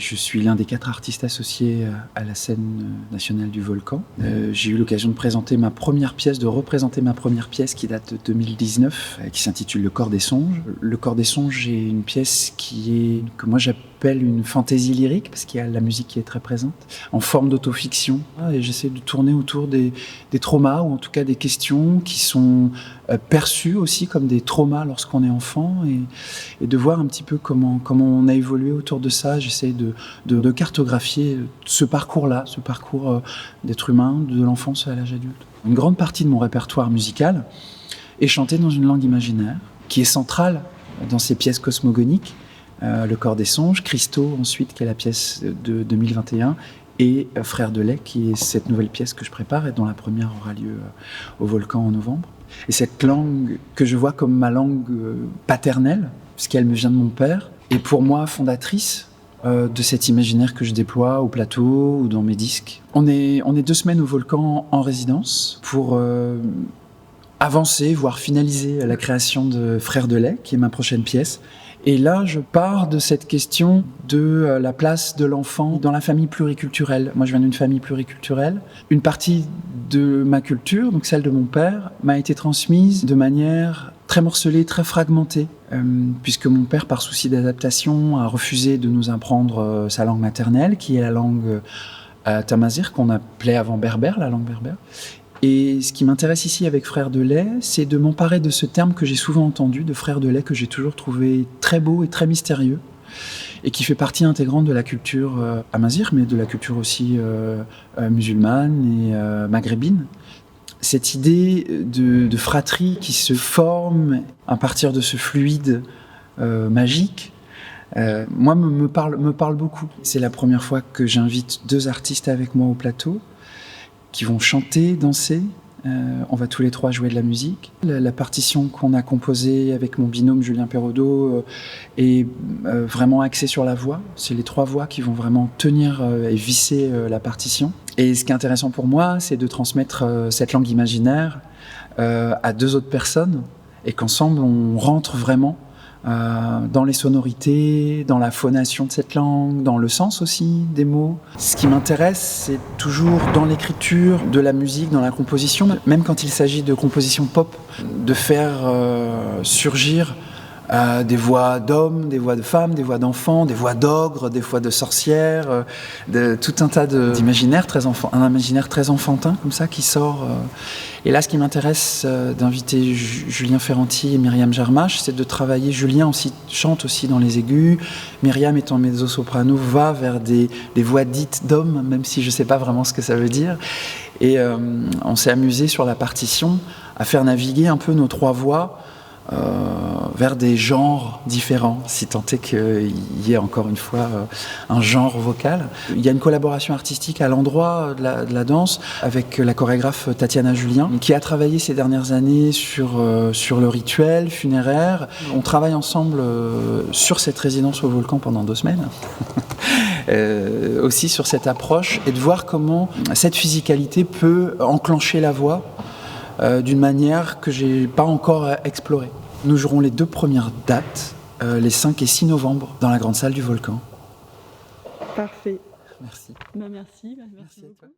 Je suis l'un des 4 artistes associés à la scène nationale du Volcan. J'ai eu l'occasion de présenter ma première pièce, de représenter ma première pièce qui date de 2019, qui s'intitule Le Corps des Songes. Le Corps des Songes est une pièce que moi j'appelle une fantaisie lyrique, parce qu'il y a la musique qui est très présente, en forme d'autofiction. Et j'essaie de tourner autour des traumas, ou en tout cas des questions qui sont perçues aussi comme des traumas lorsqu'on est enfant, et de voir un petit peu comment on a évolué autour de ça. J'essaie de cartographier ce parcours-là, ce parcours d'être humain, de l'enfance à l'âge adulte. Une grande partie de mon répertoire musical est chanté dans une langue imaginaire, qui est centrale dans ces pièces cosmogoniques. Le Corps des Songes, Christo ensuite, qui est la pièce de 2021, et Frères de lait, qui est cette nouvelle pièce que je prépare et dont la première aura lieu au Volcan en novembre. Et cette langue que je vois comme ma langue paternelle, puisqu'elle me vient de mon père, est pour moi fondatrice de cet imaginaire que je déploie au plateau ou dans mes disques. On est 2 semaines au Volcan en résidence pour avancer, voire finaliser la création de Frères de lait, qui est ma prochaine pièce. Et là, je pars de cette question de la place de l'enfant dans la famille pluriculturelle. Moi, je viens d'une famille pluriculturelle. Une partie de ma culture, donc celle de mon père, m'a été transmise de manière très morcelée, très fragmentée, puisque mon père, par souci d'adaptation, a refusé de nous apprendre sa langue maternelle, qui est la langue tamazigh, qu'on appelait avant berbère, la langue berbère. Et ce qui m'intéresse ici avec Frères de lait, c'est de m'emparer de ce terme que j'ai souvent entendu, de Frères de lait, que j'ai toujours trouvé très beau et très mystérieux, et qui fait partie intégrante de la culture amazigh, mais de la culture aussi musulmane et maghrébine. Cette idée de fratrie qui se forme à partir de ce fluide magique, moi, me parle beaucoup. C'est la première fois que j'invite 2 artistes avec moi au plateau, qui vont chanter, danser. On va tous les 3 jouer de la musique. La partition qu'on a composée avec mon binôme Julien Perraudot est vraiment axée sur la voix. C'est les 3 voix qui vont vraiment tenir et visser la partition. Et ce qui est intéressant pour moi, c'est de transmettre cette langue imaginaire à 2 autres personnes, et qu'ensemble on rentre vraiment dans les sonorités, dans la phonation de cette langue, dans le sens aussi des mots. Ce qui m'intéresse, c'est toujours dans l'écriture de la musique, dans la composition, même quand il s'agit de composition pop, de faire surgir des voix d'hommes, des voix de femmes, des voix d'enfants, des voix d'ogres, des voix de sorcières, de tout un tas d'imaginaires, un imaginaire très enfantin comme ça qui sort. Et là, ce qui m'intéresse d'inviter Julien Ferranti et Myriam Jarmache, c'est de travailler. Julien aussi chante aussi dans les aigus. Myriam, étant mezzo-soprano, va vers des voix dites d'hommes, même si je ne sais pas vraiment ce que ça veut dire. Et on s'est amusé sur la partition à faire naviguer un peu nos 3 voix vers des genres différents, si tant est qu'il y ait encore une fois un genre vocal. Il y a une collaboration artistique à l'endroit de la danse avec la chorégraphe Tatiana Julien, qui a travaillé ces dernières années sur le rituel funéraire. On travaille ensemble sur cette résidence au Volcan pendant 2 semaines. Aussi sur cette approche, et de voir comment cette physicalité peut enclencher la voix d'une manière que je n'ai pas encore explorée. Nous jouerons les 2 premières dates, les 5 et 6 novembre, dans la grande salle du Volcan. Parfait. Merci. Merci beaucoup.